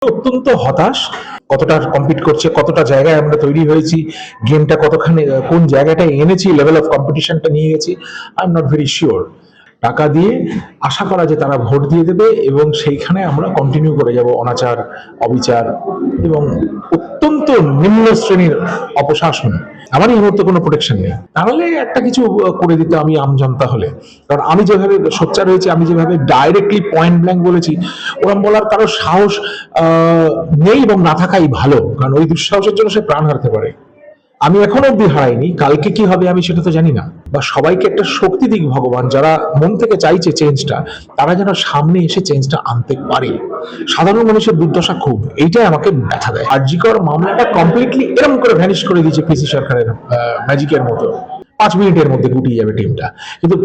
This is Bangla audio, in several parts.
অত্যন্ত হতাশ। কতটা কম্পিট করছে, কতটা জায়গায় আমরা তৈরি হয়েছি, গেমটা কতখানি কোন জায়গাটায় এনেছি, লেভেল অফ কম্পিটিশনটা নিয়ে গেছি, I am not very sure. টাকা দিয়ে আশা করা যে তারা ভোট দিয়ে দেবে এবং সেইখানে আমরা কন্টিনিউ করে যাব অনাচার, অবিচার এবং অত্যন্ত নিম্ন শ্রেণীর অপশাসন। আমার এই মুহূর্তে কোনো প্রোটেকশন নেই, তাহলে একটা কিছু করে দিতে আমি আমজনতা হলে। কারণ আমি যেভাবে সোচ্চার হয়েছি, আমি যেভাবে ডাইরেক্টলি পয়েন্ট ব্ল্যাঙ্ক বলেছি, ওরম বলার কারো সাহস নেই এবং না থাকাই ভালো, কারণ ওই দুঃসাহসের জন্য সে প্রাণ হারতে পারে। আমি এখনো অব্দি হারাইনি, কালকে কি হবে আমি সেটা তো জানি না। বা সবাইকে একটা শক্তি দিক ভগবান, যারা মন থেকে চাইছে চেঞ্জটা, তারা যেন সামনে এসে চেঞ্জটা আনতে পারে। সাধারণ মানুষের দুর্দশা খুব, এইটাই আমাকে ব্যথা দেয়। আরজিকর মামলাটা কমপ্লিটলি এরকম করে ভ্যানিশ করে দিয়েছে পিসি সরকারের ম্যাজিকের মতো। 5 মিনিটের মধ্যে গুটিয়ে যাবে টিমটা, কিন্তু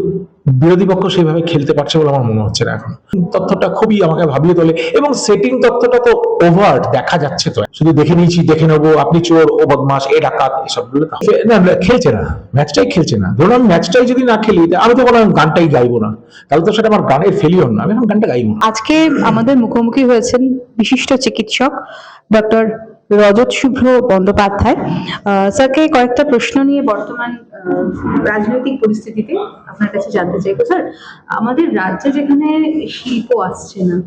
বিরোধী পক্ষ সেভাবে খেলতে পারছে বলে আমার মনে হচ্ছে না এখন। তথ্যটা খুবই আমাকে ভাবিয়ে তোলে এবং সেটিং তথ্যটা তো ওভার দেখা যাচ্ছে, তো শুধু দেখে নিয়েছি, দেখে নেবো, আপনি চোর, ও বদমাস, এ ডাকাত, এসবগুলো না, খেলছে না, ম্যাচটাই খেলছে না। ধরুন আমি ম্যাচটাই যদি না খেলি, আমি তো কোনো গানটাই গাইবো না, তাহলে তো সেটা আমার গানের ফেলিওর না, আমি এখন গানটা গাইবো না। আজকে আমাদের মুখোমুখি হয়েছেন বিশিষ্ট চিকিৎসক ডক্টর রজত শুভ্র বন্দ্যোপাধ্যায়। স্যারকে কয়েকটা প্রশ্ন নিয়ে বর্তমান রাজনৈতিক পরিস্থিতিতে আপনার কাছে জানতে চাইবো। স্যার, আমাদের রাজ্যে যেখানে শিল্প আসছে না,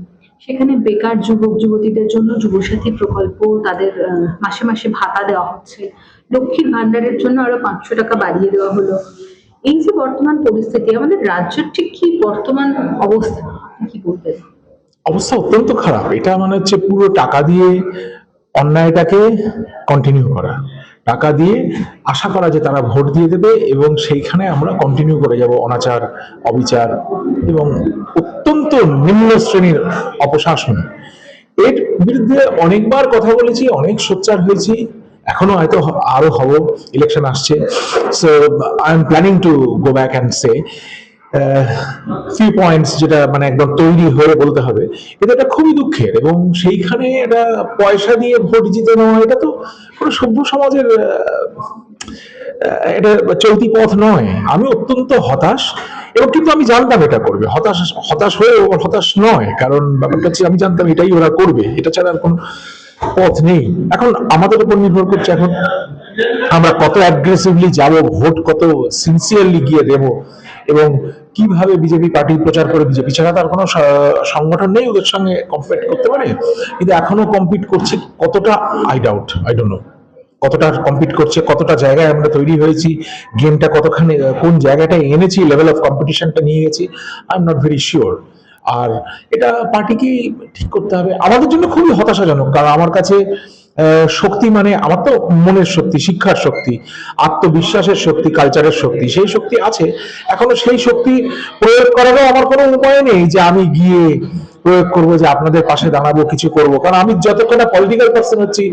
সেখানে বেকার যুবক যুবতীদের জন্য যুবসাথী প্রকল্প, তাদের মাসে মাসে ভাতা দেওয়া হচ্ছে, লক্ষ্মীর ভান্ডারের জন্য আরো 500 টাকা বাড়িয়ে দেওয়া হলো। এই যে বর্তমান পরিস্থিতি, আমাদের রাজ্যের ঠিক কি বর্তমান অবস্থা, আপনি কি বলবেন? অবস্থা অত্যন্ত খারাপ। এটা মানে হচ্ছে পুরো টাকা দিয়ে অন্যায়টাকে কন্টিনিউ করা, টাকা দিয়ে আশা করা যে তারা ভোট দিয়ে দেবে এবং সেইখানে আমরা কন্টিনিউ করে যাব অনাচার, অবিচার এবং অত্যন্ত নিম্ন শ্রেণীর অপশাসন। এর বিরুদ্ধে অনেকবার কথা বলেছি, অনেক সোচ্চার হয়েছি, এখনো হয়তো আরো হব। ইলেকশন আসছে, so I am planning to go back and say few points, যেটা মানে একদম তৈরি হয়ে বলতে হবে। এটা খুবই দুঃখের, এবং সেইখানে এটা পয়সা দিয়ে ভোট জিতে নেওয়া, এটা তো কোনো সভ্য সমাজের এটা চলতি পথ নয়। আমি অত্যন্ত হতাশ, এবং কিন্তু আমি জানতাম এটা করবে। হতাশ হতাশ হয়ে হতাশ নয়, কারণ ব্যাপারটা হচ্ছে আমি জানতাম এটাই ওরা করবে, এটা ছাড়া আর কোনো পথ নেই। এখন আমাদের উপর নির্ভর করছে এখন আমরা কত অ্যাগ্রেসিভলি যাব, ভোট কত সিনসিয়ারলি গিয়ে দেব, এবং কিভাবে বিজেপি পার্টি প্রচার করে। বিজেপি ছাড়া তার কোনো সংগঠন নেই ওদের সঙ্গে কম্পিট করতে পারে, কিন্তু এখনো কম্পিট করছে কতটা, আই ডোন্ট নো কতটা কম্পিট করছে, কতটা জায়গায় আমরা তৈরি হয়েছি, গেমটা কতখানি কোন জায়গাটায় এনেছি, লেভেল অফ কম্পিটিশনটা নিয়ে গেছি, I am not very sure. আর এটা পার্টিকেই ঠিক করতে হবে। আমাদের জন্য খুবই হতাশাজনক, কারণ আমার কাছে শক্তি মানে আমার তো মনের শক্তি, শিক্ষার শক্তি, আত্মবিশ্বাসের শক্তি, কালচারের শক্তি, সেই শক্তি আছে। এখনো সেই শক্তি প্রয়োগ করারও আমার কোনো উপায় নেই যে আমি গিয়ে প্রয়োগ করবো, যে আপনাদের পাশে দাঁড়াবো, কিছু করব। কারণ আমি যতক্ষণ না পলিটিক্যাল পার্সন হচ্ছি,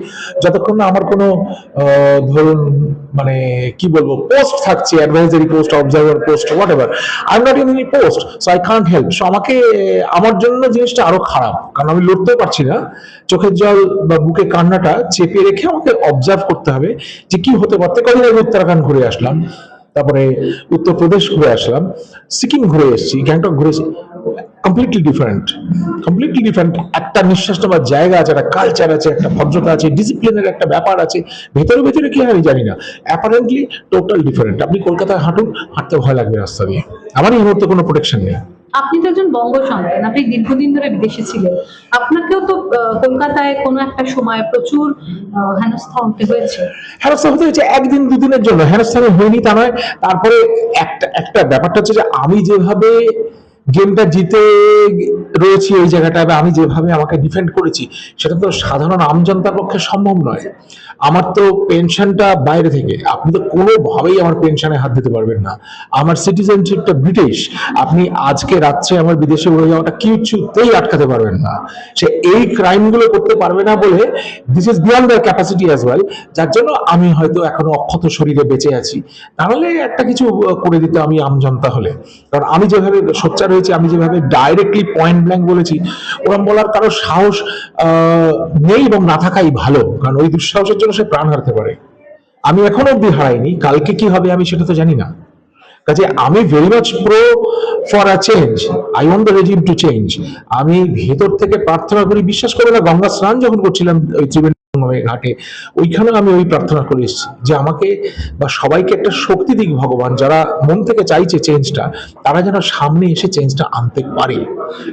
যতক্ষণ না আমার কোনো ধরুন মানে কি বলবো পোস্ট থাকছে, advisory post, observer post, what ever, I am not in any post, so I can't help. So আমাকে, আমার জন্য জিনিসটা আরো খারাপ, কারণ আমি লড়তেও পারছি না। চোখের জল বা বুকে কান্নাটা চেপে রেখে আমাকে অবজার্ভ করতে হবে যে কি হতে পারতে। কদিন আগে উত্তরাখণ্ড ঘুরে আসলাম, তারপরে উত্তরপ্রদেশ ঘুরে আসলাম, সিকিম ঘুরে এসেছি, গ্যাংটক ঘুরেছি। Completely different, completely different. একটা নিঃশ্বাস নেওয়ার জায়গা আছে, একটা কালচার আছে, একটা ভদ্রতা আছে, ডিসিপ্লিনের একটা ব্যাপার আছে। ভেতরে ভেতরে কি হয় আমি জানি না, অ্যাপারেন্টলি টোটাল ডিফারেন্ট। আপনি কলকাতায় হাঁটুন, হাঁটতে ভয় লাগবে রাস্তা দিয়ে। আমার এই মুহূর্তে কোনো প্রোটেকশন নেই। আপনি তো একজন বঙ্গ সন্তান, আপনি দীর্ঘদিন ধরে বিদেশে ছিলেন, আপনাকেও তো কলকাতায় কোনো একটা সময় প্রচুর হেনস্থা হতে হয়েছে। হেনস্থা হতে হয়েছে একদিন দুদিনের জন্য, হেনস্থা হয়নি তা নয়। তারপরে একটা একটা ব্যাপারটা হচ্ছে যে আমি যেভাবে গেমটা জিতে রয়েছি ওই জায়গাটায়, বা আমি যেভাবে আমাকে ডিফেন্ড করেছি, সেটা তো সাধারণ আমজনতার পক্ষে সম্ভব নয়। আমার তো পেনশনটা বাইরে থেকে, আপনি তো কোনোভাবেই আমার পেনশনে হাত দিতে পারবেন না। আমার সিটিজেনশিপটা ব্রিটিশ, আপনি আজকে রাত্রে আমার বিদেশে উড়ে যাওয়াটা কিছুতেই আটকাতে পারবেন না। সে এই ক্রাইমগুলো করতে পারবে না বলে, this is beyond there capacity as well, যার জন্য আমি হয়তো এখনো অক্ষত শরীরে বেঁচে আছি। তাহলে একটা কিছু করে দিতে আমি আমজনতা হলে। কারণ আমি যেভাবে সোচ্চার হয়েছি, আমি যেভাবে ডাইরেক্টলি পয়েন্ট ব্ল্যাঙ্ক বলেছি, ওরম বলার কারো সাহস নেই এবং না থাকাই ভালো, কারণ ওই দুঃসাহসের জন্য সে প্রাণ হারতে পারে। আমি এখনো অব্দি হারাইনি, কালকে কি হবে আমি সেটা তো জানি না। কাজে আমি very much pro for a change, I want the regime to change. আমি ভেতর থেকে প্রার্থনা করি, বিশ্বাস করে না, গঙ্গা স্নান যখন করছিলাম ওই ত্রিবেণী ঘাটে, ওইখানে আমি ওই প্রার্থনা করে এসেছি যে আমাকে বা সবাইকে একটা শক্তি দিক ভগবান, যারা মন থেকে চাইছে চেঞ্জটা, তারা যেন সামনে এসে চেঞ্জটা আনতে পারে।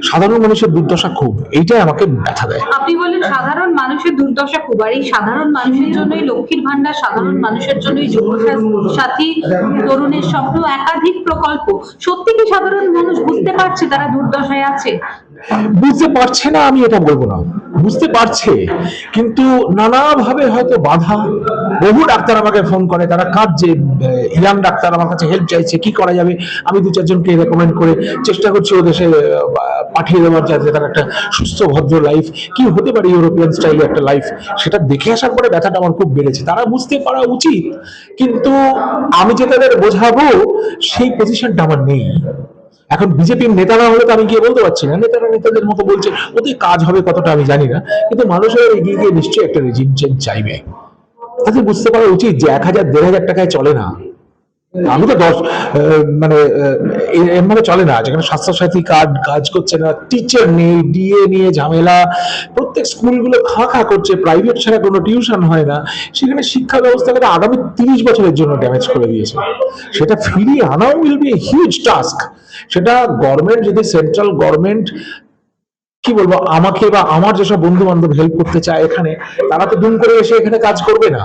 সাধারণ মানুষের দুর্দশা খুব, এইটাই আমাকে ব্যথা দেয়। আপনি বলেন সাধারণ মানুষের দুর্দশা খুব, আর এই সাধারণ মানুষের জন্যই লক্ষ্মীর ভান্ডার, সাধারণ মানুষের জন্যই যুবসাথী, তরুণের স্বপ্ন, একাধিক প্রকল্প। সত্যি কি সাধারণ মানুষ বুঝতে পারছে তারা দুর্দশায় আছে? বুঝতে পারছে না আমি এটা বলবো না, বুঝতে পারছে, কিন্তু নানাভাবে হয়তো বাধা। বহু ডাক্তার আমাকে ফোন করে, তারা কাঁদছে, ইয়াং ডাক্তার আমার কাছে হেল্প চাইছে, কি করা যাবে। আমি 2-4 জনকে রেকমেন্ড করে চেষ্টা করছি ও দেশে পাঠিয়ে দেওয়ার, যাতে তার একটা সুস্থ ভদ্র লাইফ, কি হতে পারে ইউরোপিয়ান স্টাইলে একটা লাইফ, সেটা দেখে আসার পরে ব্যথাটা আমার খুব বেড়েছে। তারা বুঝতে পারা উচিত, কিন্তু আমি যে তাদের বোঝাবো সেই পজিশনটা আমার নেই। এখন বিজেপির নেতারা হলে তো আমি গিয়ে বলতে পারছি না, নেতারা নেতাদের মতো বলছে, ওদের কাজ হবে কতটা আমি জানি না, কিন্তু মানুষের এগিয়ে গিয়ে নিশ্চয়ই একটা রেজিম চেঞ্জ চাইবে। তাদের বুঝতে পারা উচিত যে 1,000-1,500 টাকায় চলে না। আমি তো মানে এমন চলে না, যেখানে স্বাস্থ্যসাথী কার্ড কাজ করছে না, টিচার নেই, ডিএ নিয়ে ঝামেলা, প্রত্যেক স্কুলগুলো খা খা করছে, প্রাইভেট ছাড়া কোনো টিউশন হয় না, সেখানে শিক্ষা ব্যবস্থাকে আগামী 30 বছরের জন্য ড্যামেজ করে দিয়েছে। সেটা ফিরিয়ে আনাও will be a huge task. সেটা গভর্নমেন্ট, যদি সেন্ট্রাল গভর্নমেন্ট, কি বলবো, আমাকে বা আমার যেসব বন্ধু বান্ধব হেল্প করতে চায় এখানে, তারা তো দুম করে এসে এখানে কাজ করবে না,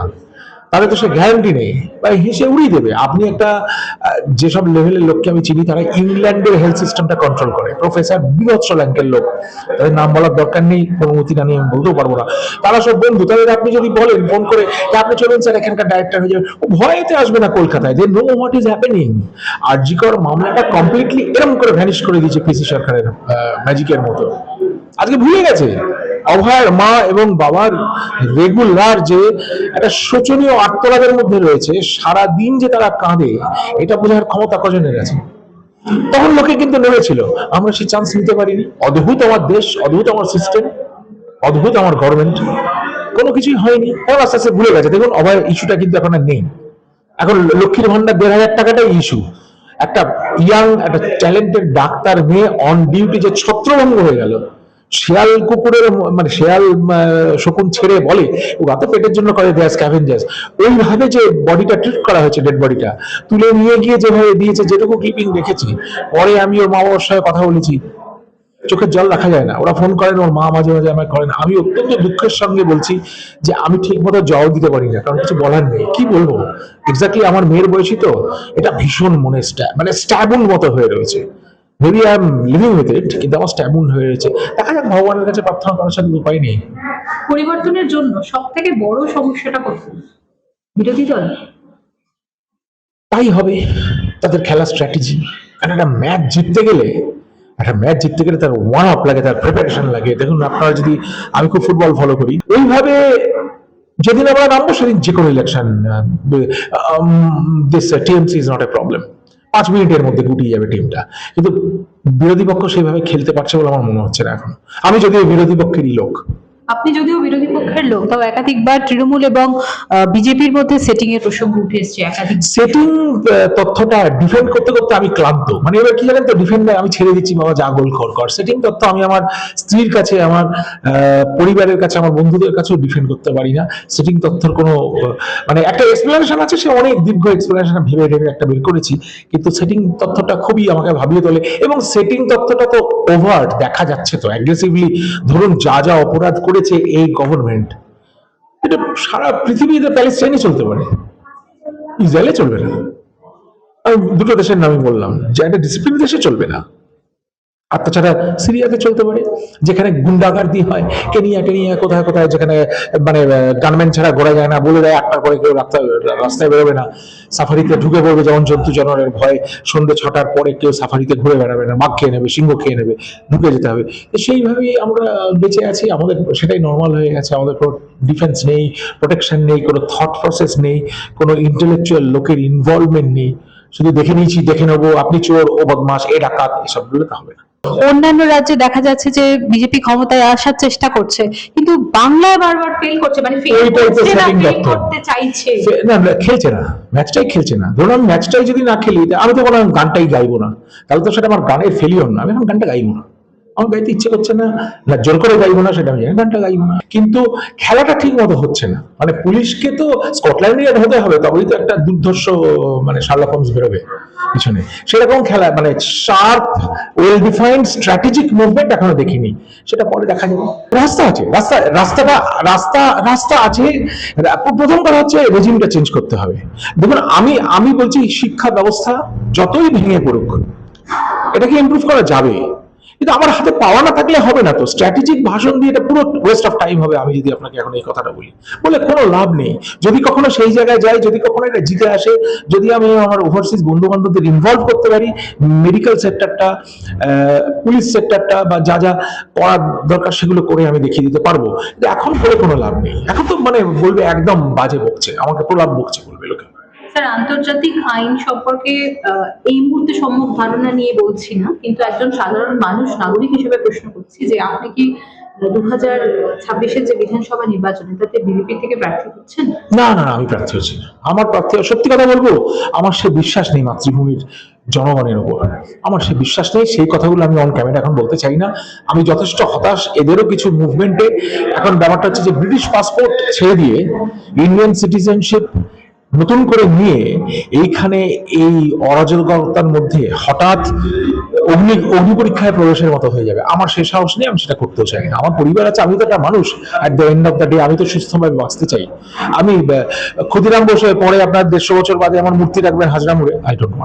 তাহলে তো সে গ্যারান্টি নেই, বা হেসে উড়িয়ে দেবে। আপনি একটা যেসব লেভেলের লোককে আমি চিনি, তারা ইংল্যান্ডের হেলথ সিস্টেমটা কন্ট্রোল করে, প্রফেসর বিভৎস র্যাঙ্কের লোক, তাদের নাম বলার দরকার নেই, অনুমতি না নিয়ে আমি বলতেও পারবো না, তারা সব বন্ধু। তাদের আপনি যদি বলেন ফোন করে যে আপনি চলুন স্যার এখানকার ডাইরেক্টর হয়ে যাবে, ও ভয়েতে আসবে না কলকাতায়, they know what is happening. RG Kar মামলাটা কমপ্লিটলি এরকম করে ভ্যানিশ করে দিয়েছে পিসি সরকারের ম্যাজিকের মতো, আজকে ভুলে গেছে। অভয়ের মা এবং বাবার রেগুলার যে একটা শোচনীয় আত্মলাভের মধ্যে রয়েছে, সারা দিন যে তারা কাঁদে, এটা বোঝার ক্ষমতা কজনের আছে? তখন লোকে কিন্তু নেমেছিল, আমরা সেই চান্স নিতে পারিনি। অদ্ভুত আমার দেশ, অদ্ভুত আমার সিস্টেম, অদ্ভুত আমার গভর্নমেন্ট, কোনো কিছুই হয়নি। এখন আস্তে আস্তে ভুলে গেছে। দেখুন, অভয়ের ইস্যুটা কিন্তু এখন আর নেই। এখন লক্ষ্মীর ভান্ডার 1,500 টাকাটাই ইস্যু। একটা ইয়াং, একটা ট্যালেন্টেড ডাক্তার মেয়ে অন ডিউটি যে ছত্রভঙ্গ হয়ে গেল, শেয়াল কুকুরের মানে শেয়াল শকুন ছেড়ে বলে ওরা তো পেটের জন্য করে, দেয় স্ক্যাভেঞ্জার্স, ওইভাবে যে বডিটা ট্রিট করা হয়েছে, ডেড বডিটা তুলে নিয়ে গিয়ে যেভাবে দিয়েছে, যেটুকু ক্লিপিং দেখেছি, পরে আমি ওর মা বাবার সঙ্গে কথা বলেছি, চোখের জল রাখা যায় না। ওরা ফোন করেন, ওর মা মাঝে মাঝে আমায় করেন, আমি অত্যন্ত দুঃখের সঙ্গে বলছি যে আমি ঠিক মতো জবাব দিতে পারি না, কারণ কিছু বলার নেই। কি বলবো, এক্স্যাক্টলি আমার মেয়ের বয়সী তো, এটা ভীষণ মনে মানে স্ট্যাবুন মতো হয়ে রয়েছে। Maybe I am living with it, কিন্তু আমার স্ট্যাবুন হয়ে রয়েছে। দেখা যাক, ভগবানের কাছে প্রার্থনা করার সাথে উপায় নেই। পরিবর্তনের জন্য সব থেকে বড় সমস্যাটা কোথায়? বিরোধী দল? তাই হবে তাদের খেলা স্ট্র্যাটেজি। কারণ একটা ম্যাচ জিততে গেলে, তার ওয়ার্ম আপ লাগে, তার প্রিপারেশন লাগে। দেখুন, আপনারা যদি, আমি খুব ফুটবল ফলো করি, ওইভাবে যেদিন আমরা নামবো সেদিন যে কোনো election, this TMC is not a problem, 5 মিনিটের মধ্যে গুটিয়ে যাবে টিমটা। কিন্তু বিরোধী পক্ষ সেইভাবে খেলতে পারছে বলে আমার মনে হচ্ছে না এখন। আমি যদিও বিরোধী পক্ষেরই লোক। আপনি যদিও বিরোধী পক্ষের লোক, তাও একাধিকবার তৃণমূল এবং বিজেপির মধ্যে সেটিং এর প্রসঙ্গ উঠে এসেছে একাধিক। সেটিং তথ্যটা ডিফেন্ড করতে করতে আমি ক্লান্ত। মানে এবার কি জানেন তো, ডিফেন্ডার আমি ছেড়ে দিচ্ছি, বাবা যা গোল কর। সেটিং তথ্য আমি আমার স্ত্রীর কাছে, আমার পরিবারের কাছে, আমার বন্ধুদের কাছেও ডিফেন্ড করতে পারি না। সেটিং তথ্যের কোনো মানে একটা এক্সপ্লেনেশন আছে, সে অনেক দীর্ঘ এক্সপ্লেনেশন ভেবে একটা বের করেছি, কিন্তু সেটিং তথ্যটা খুবই আমাকে ভাবিয়ে তোলে। এবং সেটিং তথ্যটা তো ওভার্ট দেখা যাচ্ছে তো, অ্যাগ্রেসিভলি। ধরুন, যা যা অপরাধ করেছে এই গভর্নমেন্ট, এটা সারা পৃথিবীতে প্যালেস্টাইনে চলতে পারে, ইসরায়েলে চলবে না। আমি দুটো দেশের নামই বললাম, যে একটা ডিসিপ্লিন দেশে চলবে না। আর তাছাড়া সিরিয়াতে চলতে পারে, যেখানে গুন্ডাগার্দি হয়, কেনিয়া টেনিয়া কোথায় কোথায়, যেখানে মানে গানম্যান ছাড়া ঘোরা যায় না, বলে দেয় 8টার পরে কেউ রাস্তায় বেরোবে না, সাফারিতে ঢুকে পড়বে যেমন জন্তু জানোয়ারের ভয়, সন্ধ্যে 6টার পরে কেউ সাফারিতে ঘুরে বেড়াবে না, বাঘ খেয়ে নেবে, সিংহ খেয়ে নেবে, ঢুকে যেতে হবে। সেইভাবেই আমরা বেঁচে আছি, আমাদের সেটাই নর্মাল হয়ে গেছে। আমাদের কোনো ডিফেন্স নেই, প্রোটেকশন নেই, কোনো থট প্রসেস নেই, কোনো ইন্টেলেকচুয়াল লোকের ইনভলভমেন্ট নেই। শুধু দেখে নিয়েছি, দেখে নেবো, আপনি চোর, ও বদমাস, এ ডাকাত, এসব বললে তা হবে না। অন্যান্য রাজ্যে দেখা যাচ্ছে যে বিজেপি ক্ষমতায় আসার চেষ্টা করছে, কিন্তু বাংলায় বারবার ফেল করছে, মানে ফেল ওইটাই তো করছে না setting ফেল দপ্তর। করতে চাইছে। না না, খেলছে না, ম্যাচটাই খেলছে না। ধরুন আমি ম্যাচটাই যদি না খেলি, আমি তো কোনো গানটাই গাইবো না, তাহলে তো সেটা আমার গানের ফেলিওর না, আমি এখন গানটা গাইবো না। আমার গাইতে ইচ্ছে করছে না, না জোর করে গাইবো না, সেটা আমি জানি, গানটা গাইবো না। কিন্তু খেলাটা ঠিক মতো হচ্ছে না, মানে পুলিশকে তো স্কটল্যান্ডিয়ান হতে হবে, তবেই তো একটা দুর্ধর্ষ মানে শার্লক হোমস বেরোবে পিছনে। সেরকম খেলা মানে sharp well defined strategic movement এখনো দেখিনি, সেটা পরে দেখা যাবে। রাস্তা আছে, রাস্তা আছে। প্রথম কথা হচ্ছে রেজিমটা চেঞ্জ করতে হবে। দেখুন আমি বলছি শিক্ষা ব্যবস্থা যতই ভেঙে পড়ুক, এটাকে ইমপ্রুভ করা যাবে, কিন্তু আমার হাতে পাওয়া না থাকলে হবে না। তো স্ট্র্যাটেজিক ভাষণ দিয়ে এটা পুরো ওয়েস্ট অফ টাইম হবে, আমি যদি আপনাকে এখন এই কথাটা বলি, বলে কোনো লাভ নেই। যদি কখনো সেই জায়গায় যাই, যদি কখনো এটা জিতে আসে, যদি আমি আমার ওভারসিজ বন্ধু বান্ধবদের ইনভলভ করতে পারি, মেডিকেল সেক্টরটা, পুলিশ সেক্টরটা বা যা যা করার দরকার সেগুলো করে আমি দেখিয়ে দিতে পারবো। কিন্তু এখন করে কোনো লাভ নেই। এখন তো মানে বলবে একদম বাজে বকছে, আমাকে প্রলাপ বকছে বলবে লোকে। স্যার, আন্তর্জাতিক আইন সম্পর্কে এই মুহূর্তে সম্যক ধারণা নিয়ে বলছি না, কিন্তু একজন সাধারণ মানুষ, নাগরিক হিসেবে প্রশ্ন করছি যে আপনি কি 2026-এর যে বিধানসভা নির্বাচনে তাতে বিজেপি থেকে প্রার্থী হচ্ছেন? না না না, আমি প্রার্থী হচ্ছি না। আমার প্রার্থী, সত্যি কথা বলবো, আমার সে বিশ্বাস নেই মাতৃভূমির জনগণের উপর, আমার সে বিশ্বাস নেই। সেই কথাগুলো আমি অন ক্যামেরা এখন বলতে চাই না। আমি যথেষ্ট হতাশ এদেরও কিছু মুভমেন্টে। এখন ব্যাপারটা হচ্ছে যে ব্রিটিশ পাসপোর্ট ছেড়ে দিয়ে ইন্ডিয়ান সিটিজেনশিপ নতুন করে নিয়ে এইখানে এই অরাজকতার মধ্যে হঠাৎ অগ্নি পরীক্ষায় প্রবেশের মতো হয়ে যাবে। আমার সে সাহস নেই, আমি সেটা করতেও চাই না। আমার পরিবার আছে, আমি তো একটা মানুষ, at the end of the day আমি তো সুস্থভাবে বাঁচতে চাই। আমি ক্ষুদিরাম বসে পরে আপনার 150 বছর বাদে আমার মূর্তি রাখবেন হাজরা মোড়ে, আই ডোন্ট